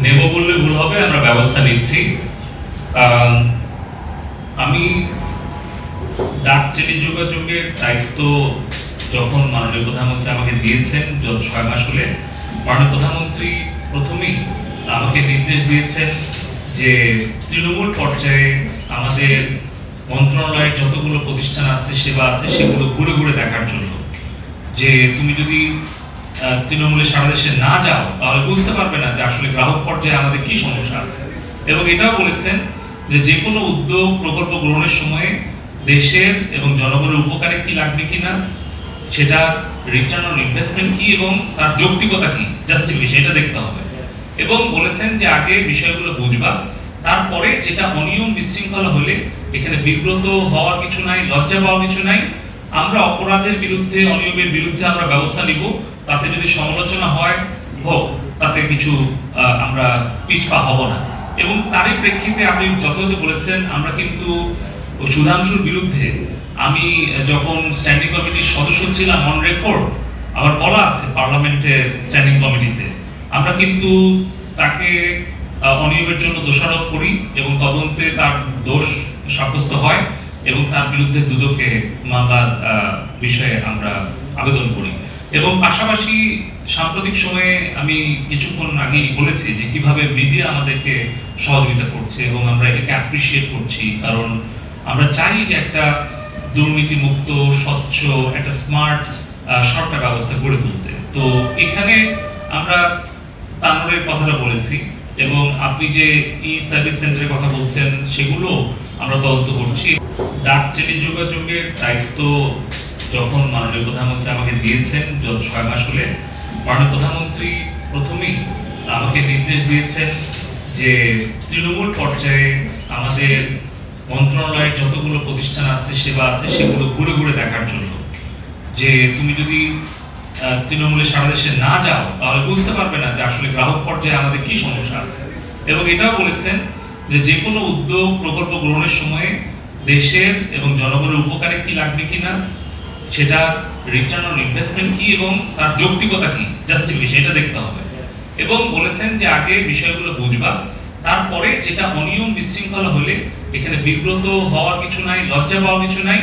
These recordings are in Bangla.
নেব বললে ভুল হবে, আমরা ব্যবস্থা নিচ্ছি। আমি ডাক টেলিযোগাযোগের দায়িত্ব যখন মাননীয় প্রধানমন্ত্রী আমাকে দিয়েছেন, 6 মাস হলে মাননীয় প্রধানমন্ত্রী প্রথমেই আমাকে নির্দেশ দিয়েছেন যে তৃণমূল পর্যায়ে আমাদের মন্ত্রণালয়ের যতগুলো প্রতিষ্ঠান আছে, সেবা আছে, সেগুলো ঘুরে ঘুরে দেখার জন্য। যে তুমি যদি তৃণমূলের সারা দেশে না যাও তাহলে বুঝতে পারবে না যে আসলে গ্রাহক পর্যায়ে আমাদের কি সমস্যা আছে। এবং এটাও বলেছেন যে কোনো উদ্যোগ প্রকল্প গ্রহণের সময়ে দেশের এবং জনগণের উপকারে কি লাগবে কিনা, সেটা রিটার্ন অন ইনভেস্টমেন্ট কি এবং তার যৌক্তিকতা কি, জাস্টিফিকেশন, এটা দেখতে হবে। এবং বলেছেন যে আগে বিষয়গুলো বুঝবা, তারপরে যেটা অনিয়ম বিশৃঙ্খলা হলে এখানে বিব্রত হওয়ার কিছু নাই, লজ্জা পাওয়ার কিছু নাই। আমরা অপরাধের বিরুদ্ধে, অনিয়মের বিরুদ্ধে আমরা ব্যবস্থা নিব। তাতে যদি সমালোচনা হয় হোক, তাতে কিছু আমরা পিছপা হব না। এবং তারই প্রেক্ষিতে আপনি যথাযথ বলেছেন, আমরা কিন্তু সুধাংশুর বিরুদ্ধে আমি যখন স্ট্যান্ডিং কমিটির সদস্য ছিলাম, অন রেকর্ড আবার বলা আছে পার্লামেন্টের স্ট্যান্ডিং কমিটিতে, আমরা কিন্তু তাকে অনিয়মের জন্য দোষারোপ করি এবং তদন্তে তার দোষ সাব্যস্ত হয় এবং তার বিরুদ্ধে দুদকে মামলার বিষয়ে আমরা আবেদন করি। এবং পাশাপাশি সাম্প্রতিক সময়ে আমি কিছুক্ষণ আগেই বলেছি যে কিভাবে মিডিয়া আমাদেরকে সহযোগিতা করছে এবং আমরা এটাকে অ্যাপ্রিসিয়েট করছি, কারণ আমরা চাই যে একটা দুর্নীতিমুক্ত, স্বচ্ছ, একটা স্মার্ট সরকার ব্যবস্থা গড়ে তুলতে। তো এখানে আমরা তানোরের কথাটা বলেছি এবং আপনি যে ই সার্ভিস সেন্টারের কথা বলছেন, সেগুলো আমরা তদন্ত করছি। ডাক টেলিযোগাযোগের দায়িত্ব যখন মাননীয় প্রধানমন্ত্রী আমাকে দিয়েছেন, 6 মাস হলে মাননীয় প্রধানমন্ত্রী প্রথমেই আমাকে নির্দেশ দিয়েছেন যে তৃণমূল পর্যায়ে আমাদের মন্ত্রণালয়ের যতগুলো প্রতিষ্ঠান আছে, সেবা আছে, সেগুলো ঘুরে ঘুরে দেখার জন্য। যে তুমি যদি তৃণমূলের সারা দেশে না যাও তাহলে বুঝতে পারবে না যে আসলে গ্রাহক পর্যায়ে আমাদের কি সমস্যা আছে। এবং এটাও বলেছেন যে কোনো উদ্যোগ প্রকল্প গ্রহণের সময়ে দেশের এবং জনগণের উপকারে কি লাগবে কিনা, সেটা রিটার্ন অন ইনভেস্টমেন্ট কি এবং তার যৌক্তিকতা কি, জাস্টিফিকেশন, এটা দেখতে হবে। এবং বলেছেন যে আগে বিষয়গুলো বুঝবা, তারপরে যেটা অনিয়ম বিশৃঙ্খলা হলে এখানে বিব্রত হওয়ার কিছু নাই, লজ্জা পাওয়ার কিছু নাই।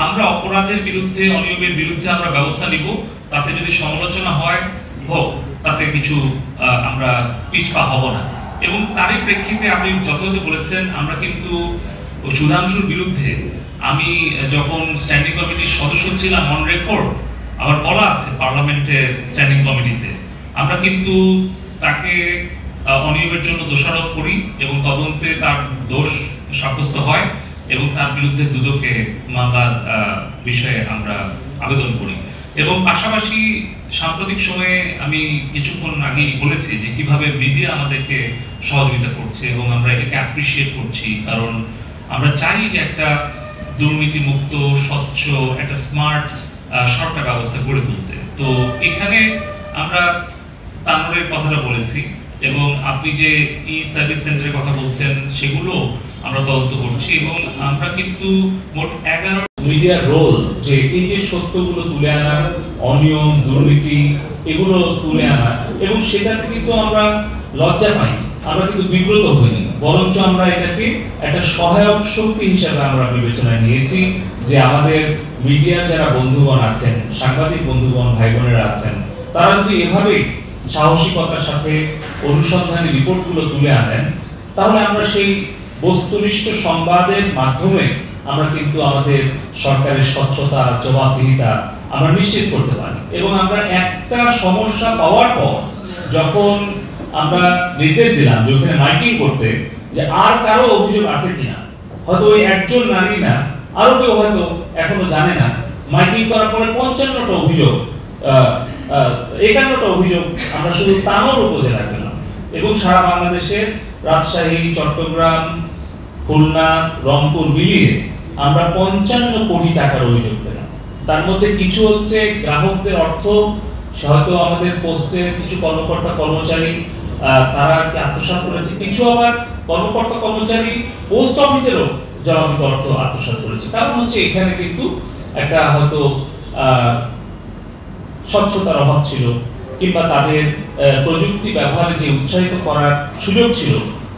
আমরা অপরাধের বিরুদ্ধে, অনিয়মের বিরুদ্ধে আমরা ব্যবস্থা নিব। তাতে যদি সমালোচনা হয় হোক, তাতে কিছু আমরা পিছপা হব না। এবং তারই প্রেক্ষিতে আপনি যথাযথ বলেছেন, আমরা কিন্তু সুধাংশুর বিরুদ্ধে আমি যখন স্ট্যান্ডিং কমিটির সদস্য ছিলাম, অন রেকর্ড আবার বলা আছে পার্লামেন্টের স্ট্যান্ডিং কমিটিতে, আমরা কিন্তু তাকে অনিয়মের জন্য দোষারোপ করি এবং তদন্তে তার দোষ সাব্যস্ত হয় এবং তার বিরুদ্ধে দুদকে মামলার বিষয়ে আমরা আবেদন করি। এবং পাশাপাশি সাম্প্রতিক সময়ে আমি কিছুক্ষণ আগেই বলেছি যে কিভাবে মিডিয়া আমাদেরকে সহযোগিতা করছে এবং আমরা এটাকে অ্যাপ্রিসিয়েট করছি, কারণ আমরা চাই যে একটা দুর্নীতিমুক্ত, স্বচ্ছ, একটা স্মার্ট সরকার ব্যবস্থা গড়ে তুলতে। তো এখানে আমরা তানোরের কথাটা বলেছি এবং আপনি যে ই সার্ভিস সেন্টারের কথা বলছেন, সেগুলো আমরা তদন্ত করছি। এবং আমরা কিন্তু মোট 11 মিডিয়ার রোল, যে এই যে সত্যগুলো তুলে আনা, অনিয়ম, দুর্নীতি, এগুলো তুলে আনা, এবং সেটাতে কিন্তু আমরা লজ্জা পাই, আমরা কিন্তু বিব্রত হইনি, বরঞ্চ আমরা এটাকে একটা সহায়ক শক্তি হিসেবে আমরা বিবেচনায় নিয়েছি। যে আমাদের মিডিয়ার যারা বন্ধুগণ আছেন, সাংবাদিক বন্ধুগণ, ভাই বোনেরা আছেন, তারা যদি এভাবেই সাহসিকতার সাথে অনুসন্ধানী রিপোর্টগুলো তুলে আনেন, তাহলে আমরা সেই বস্তুনিষ্ঠ সংবাদের মাধ্যমে আমরা কিন্তু আমাদের সরকারের স্বচ্ছতা, জবাবদিহিতা আমরা নিশ্চিত করতে পারি। এবং আমরা একটা সমস্যা পাওয়ার পর যখন আমরা নির্দেশ দিলাম যে ওখানে মাইকিং করতে, যে আর কারো অভিযোগ আছে কিনা, হয়তো ওই একজন নারী না, আরো কেউ হয়তো এখনো জানে না, মাইকিং করার পরে 55টা অভিযোগ, 51টা অভিযোগ আমরা শুধু তানোর উপজেলায় পেলাম। এবং সারা বাংলাদেশের রাজশাহী, চট্টগ্রাম, খুলনা, রংপুর মিলিয়ে আমরা 55 কোটি টাকার অভিযোগ পেলাম। তার মধ্যে কিছু হচ্ছে গ্রাহকদের অর্থ হয়তো আমাদের পোস্টে কিছু কর্মকর্তা কর্মচারী তারা আত্মসাৎ করেছে, কিছু আবার কর্মকর্তা কর্মচারী পোস্ট অফিসেরও জমাকৃত অর্থ আত্মসাৎ করেছে। কারণ হচ্ছে এখানে কিন্তু একটা হয়তো স্বচ্ছতার অভাব ছিল, কিংবা তাদের প্রযুক্তি ব্যবহারে যে উৎসাহিত করার সুযোগ ছিল,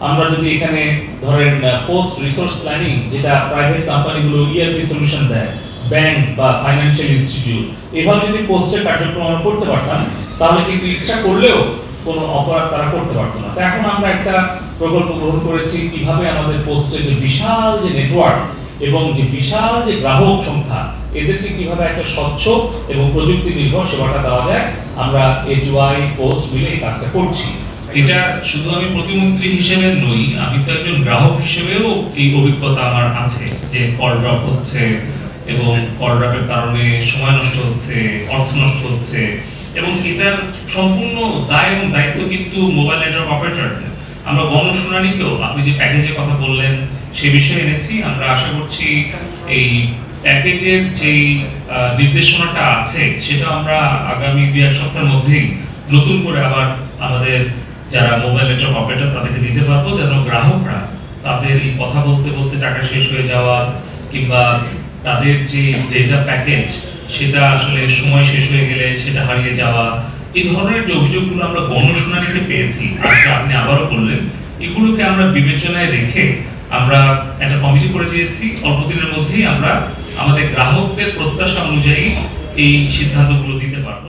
আমরা যদি এখানে ধরেন পোস্ট রিসোর্স প্ল্যানিং, যেটা প্রাইভেট কোম্পানিগুলো ইআরপি সলিউশন দেয়, ব্যাংক বা ফাইন্যান্সিয়াল ইনস্টিটিউট, এভাবে যদি পোস্টের কার্যক্রম আমরা করতে পারতাম, তাহলে কিন্তু ইচ্ছা করলেও কোনো অপরাধ তারা করতে পারতো না। তো এখন আমরা একটা প্রকল্প গ্রহণ করেছি কিভাবে আমাদের পোস্টের যে বিশাল যে নেটওয়ার্ক এবং যে বিশাল যে গ্রাহক সংখ্যা, এদেরকে কিভাবে একটা স্বচ্ছ এবং প্রযুক্তি নির্ভর সেবাটা দেওয়া যায়। আমরা এজওয়াই পোস্ট মিলে এই কাজটা করছি। এটা শুধু আমি প্রতিমন্ত্রী হিসেবে নই, আমি তো একজন গ্রাহক হিসেবেও এই অভিজ্ঞতা আমার আছে যে কল ড্রপ হচ্ছে এবং কল ড্রপের কারণে সময় নষ্ট হচ্ছে, অর্থ নষ্ট হচ্ছে, এবং এটার সম্পূর্ণ দায় এবং দায়িত্ব কিন্তু মোবাইল নেটওয়ার্ক অপারেটরদের। আমরা গণশুনানিতেও আপনি যে প্যাকেজের কথা বললেন সে বিষয়ে এনেছি। আমরা আশা করছি এই প্যাকেজের যেই নির্দেশনাটা আছে সেটা আমরা আগামী 2-1 সপ্তাহের মধ্যেই নতুন করে আবার আমাদের যারা মোবাইল নেটওয়ার্ক অপারেটর তাদেরকে দিতে পারবো, যেন গ্রাহকরা তাদের এই কথা বলতে বলতে টাকা শেষ হয়ে যাওয়া কিংবা তাদের যে ডেটা প্যাকেজ সেটা আসলে সময় শেষ হয়ে গেলে সেটা হারিয়ে যাওয়া, এই ধরনের যে অভিযোগগুলো আমরা গণশুনানিতে পেয়েছি, আজকে আপনি আবারও বললেন, এগুলোকে আমরা বিবেচনায় রেখে আমরা একটা কমিটি করে দিয়েছি। অল্প দিনের মধ্যেই আমরা আমাদের গ্রাহকদের প্রত্যাশা অনুযায়ী এই সিদ্ধান্তগুলো দিতে পারবো।